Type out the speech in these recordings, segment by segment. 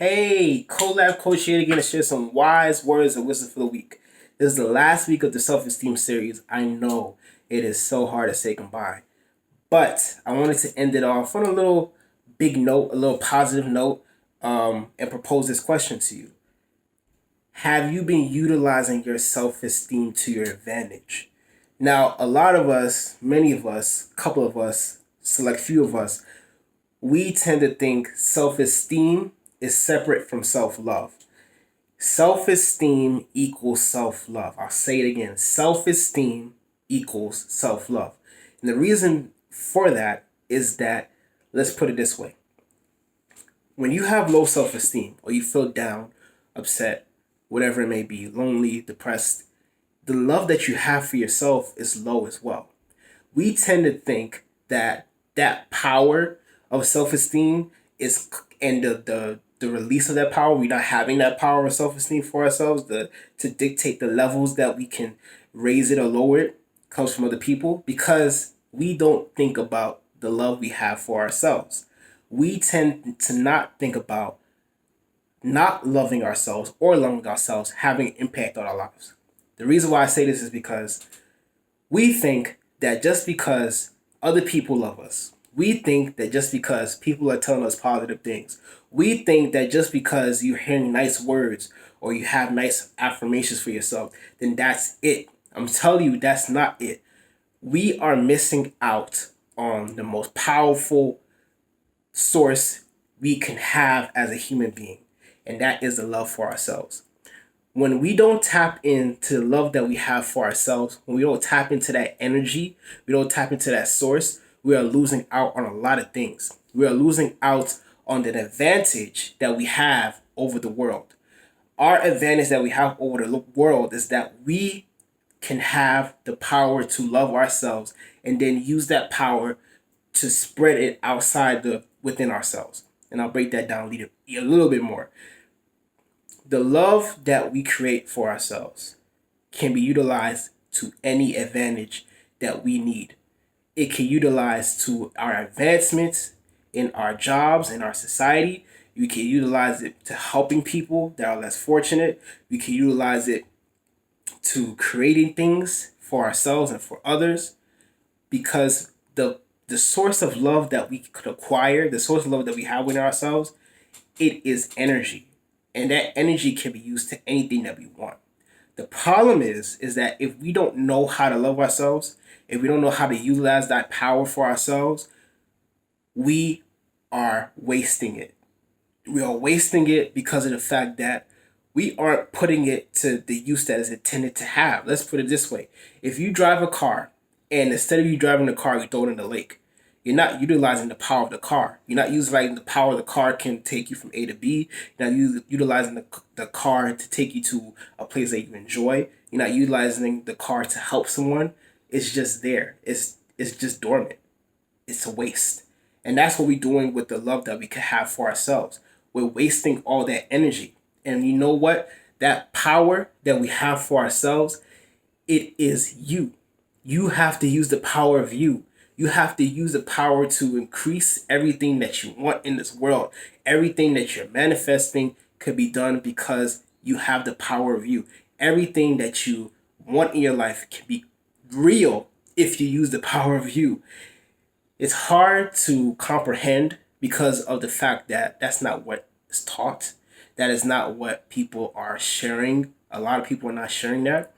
Hey, collab coach here again to share some wise words of wisdom for the week. This is the last week of the self-esteem series. I know it is so hard to say goodbye, but I wanted to end it off on a little big note, a little positive note, and propose this question to you. Have you been utilizing your self-esteem to your advantage? Now, a lot of us, many of us, a couple of us, select few of us, we tend to think self esteem is separate from self love. Self esteem equals self love. I'll say it again, self esteem equals self love. And the reason for that is that, let's put it this way, when you have low self esteem or you feel down, upset, whatever it may be, lonely, depressed, the love that you have for yourself is low as well. We tend to think that that power of self-esteem is and the release of that power, we're not having that power of self-esteem for ourselves, to dictate the levels that we can raise it or lower it, comes from other people, because we don't think about the love we have for ourselves. We tend to not think about not loving ourselves or loving ourselves having an impact on our lives. The reason why I say this is because we think that just because other people love us, we think that just because people are telling us positive things, we think that just because you're hearing nice words or you have nice affirmations for yourself, then that's it. I'm telling you, that's not it. We are missing out on the most powerful source we can have as a human being, and that is the love for ourselves. When we don't tap into the love that we have for ourselves, when we don't tap into that energy, we don't tap into that source, we are losing out on a lot of things. We are losing out on the advantage that we have over the world. Our advantage that we have over the world is that we can have the power to love ourselves and then use that power to spread it outside the within ourselves. And I'll break that down a little bit more. The love that we create for ourselves can be utilized to any advantage that we need. It can utilize to our advancements in our jobs, in our society. You can utilize it to helping people that are less fortunate. We can utilize it to creating things for ourselves and for others, because the source of love that we could acquire, the source of love that we have within ourselves, it is energy. And that energy can be used to anything that we want. The problem is that if we don't know how to love ourselves, if we don't know how to utilize that power for ourselves, we are wasting it. We are wasting it because of the fact that we aren't putting it to the use that is intended to have. Let's put it this way. If you drive a car and instead of you driving the car, you throw it in the lake, you're not utilizing the power of the car. You're not utilizing the power the car can take you from A to B. You're not utilizing the car to take you to a place that you enjoy. You're not utilizing the car to help someone. It's just there. It's just dormant. It's a waste. And that's what we're doing with the love that we could have for ourselves. We're wasting all that energy. And you know what? That power that we have for ourselves, it is you. You have to use the power of you. You have to use the power to increase everything that you want in this world. Everything that you're manifesting could be done because you have the power of you. Everything that you want in your life can be real if you use the power of you. It's hard to comprehend because of the fact that that's not what is taught. That is not what people are sharing. A lot of people are not sharing that.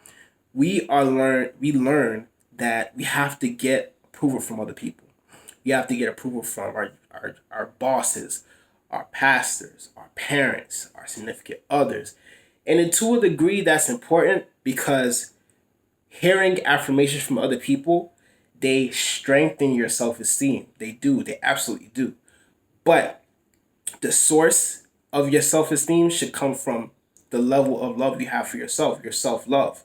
We learn that we have to get approval from other people. We have to get approval from our bosses, our pastors, our parents, our significant others. And to a degree, that's important because hearing affirmations from other people, they strengthen your self-esteem. They do. They absolutely do. But the source of your self-esteem should come from the level of love you have for yourself, your self-love.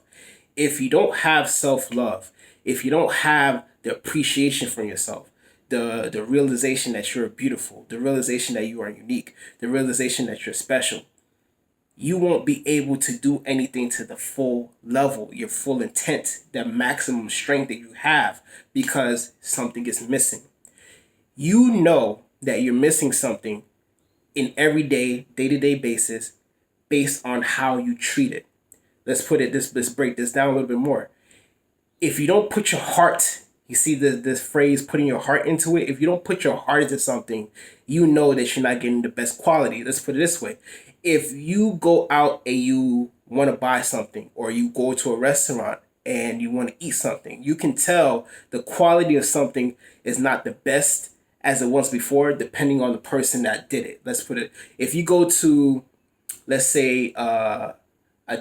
If you don't have self-love, if you don't have the appreciation for yourself, the realization that you're beautiful, the realization that you are unique, the realization that you're special, you won't be able to do anything to the full level, your full intent, the maximum strength that you have, because something is missing. You know that you're missing something in everyday, day-to-day basis based on how you treat it. Let's break this down a little bit more. If you don't put your heart, you see this phrase, putting your heart into it. If you don't put your heart into something, you know that you're not getting the best quality. Let's put it this way. If you go out and you want to buy something, or you go to a restaurant and you want to eat something, you can tell the quality of something is not the best as it was before, depending on the person that did it. Let's put it, if you go to, let's say, a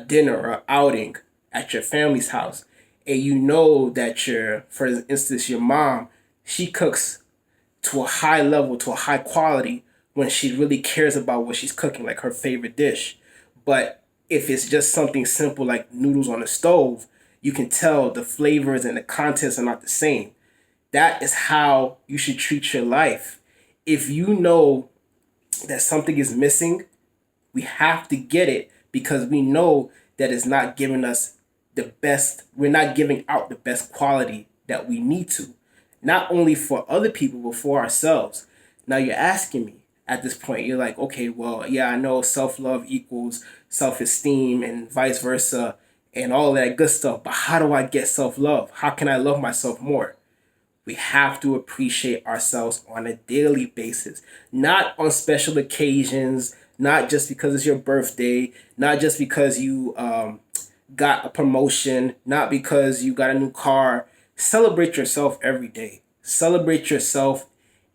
dinner or outing at your family's house, and you know that for instance, your mom, she cooks to a high level, to a high quality, when she really cares about what she's cooking, like her favorite dish. But if it's just something simple like noodles on the stove, you can tell the flavors and the contents are not the same. That is how you should treat your life. If you know that something is missing, we have to get it, because we know that it's not giving us the best, we're not giving out the best quality that we need to, not only for other people, but for ourselves. Now you're asking me at this point, you're like, okay, well, yeah, I know self love equals self esteem and vice versa and all that good stuff, but how do I get self love? How can I love myself more? We have to appreciate ourselves on a daily basis, not on special occasions, not just because it's your birthday, not just because you got a promotion, not because you got a new car. Celebrate yourself every day. Celebrate yourself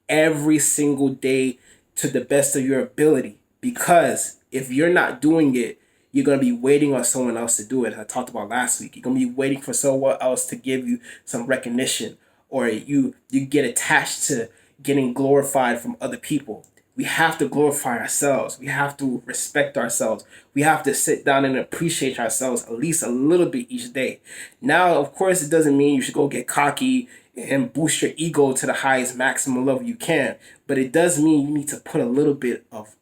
every single day to the best of your ability. Because if you're not doing it, you're going to be waiting on someone else to do it. As I talked about last week, you're going to be waiting for someone else to give you some recognition, or you get attached to getting glorified from other people. We have to glorify ourselves. We have to respect ourselves. We have to sit down and appreciate ourselves at least a little bit each day. Now, of course, it doesn't mean you should go get cocky and boost your ego to the highest maximum level you can, but it does mean you need to put a little bit of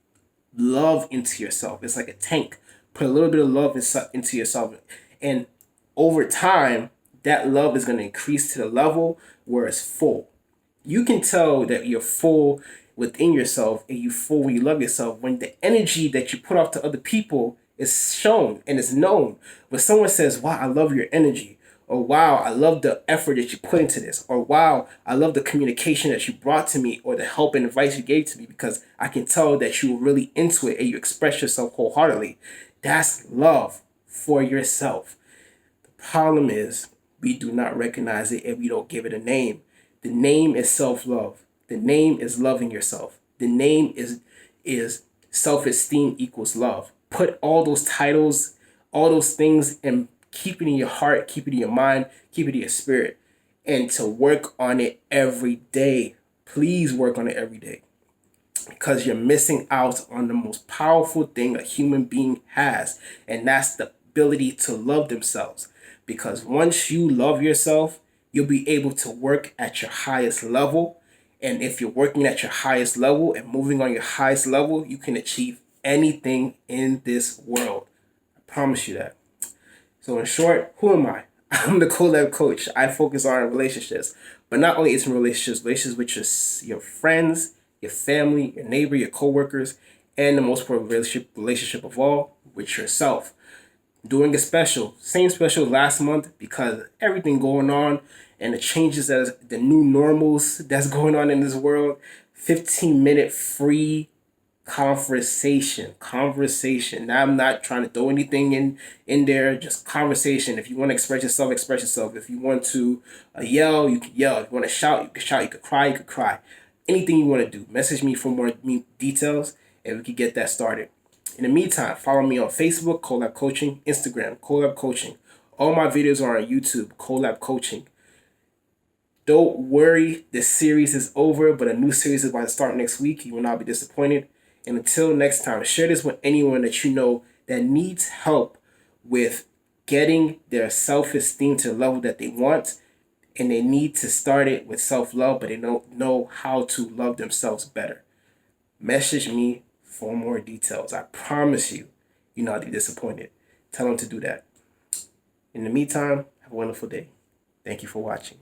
love into yourself. It's like a tank. Put a little bit of love into yourself. And over time, that love is going to increase to the level where it's full. You can tell that you're full within yourself, and you full when you love yourself, when the energy that you put off to other people is shown and is known. When someone says, wow, I love your energy, or wow, I love the effort that you put into this, or wow, I love the communication that you brought to me, or the help and advice you gave to me, because I can tell that you were really into it and you express yourself wholeheartedly. That's love for yourself. The problem is we do not recognize it and we don't give it a name. The name is self-love. The name is loving yourself. The name is self-esteem equals love. Put all those titles, all those things, and keep it in your heart, keep it in your mind, keep it in your spirit, and to work on it every day. Please work on it every day, because you're missing out on the most powerful thing a human being has, and that's the ability to love themselves. Because once you love yourself, you'll be able to work at your highest level. And if you're working at your highest level and moving on your highest level, you can achieve anything in this world. I promise you that. So in short, who am I? I'm the collab coach. I focus on relationships, but not only it's in relationships with your friends, your family, your neighbor, your coworkers, and the most important relationship of all, with yourself. Doing a special, same special last month, because everything going on and the changes, as the new normals that's going on in this world. 15-minute free conversation. Now, I'm not trying to throw anything in there, just conversation. If you want to express yourself, express yourself. If you want to yell, you can yell. If you want to shout, you can shout. You can cry, you can cry. Anything you want to do, message me for more details, and we can get that started. In the meantime, follow me on Facebook, Collab Coaching, Instagram, Collab Coaching. All my videos are on YouTube, Collab Coaching. Don't worry, this series is over, but a new series is about to start next week. You will not be disappointed. And until next time, share this with anyone that you know that needs help with getting their self-esteem to the level that they want. And they need to start it with self-love, but they don't know how to love themselves better. Message me for more details. I promise you, you're not be disappointed. Tell them to do that. In the meantime, have a wonderful day. Thank you for watching.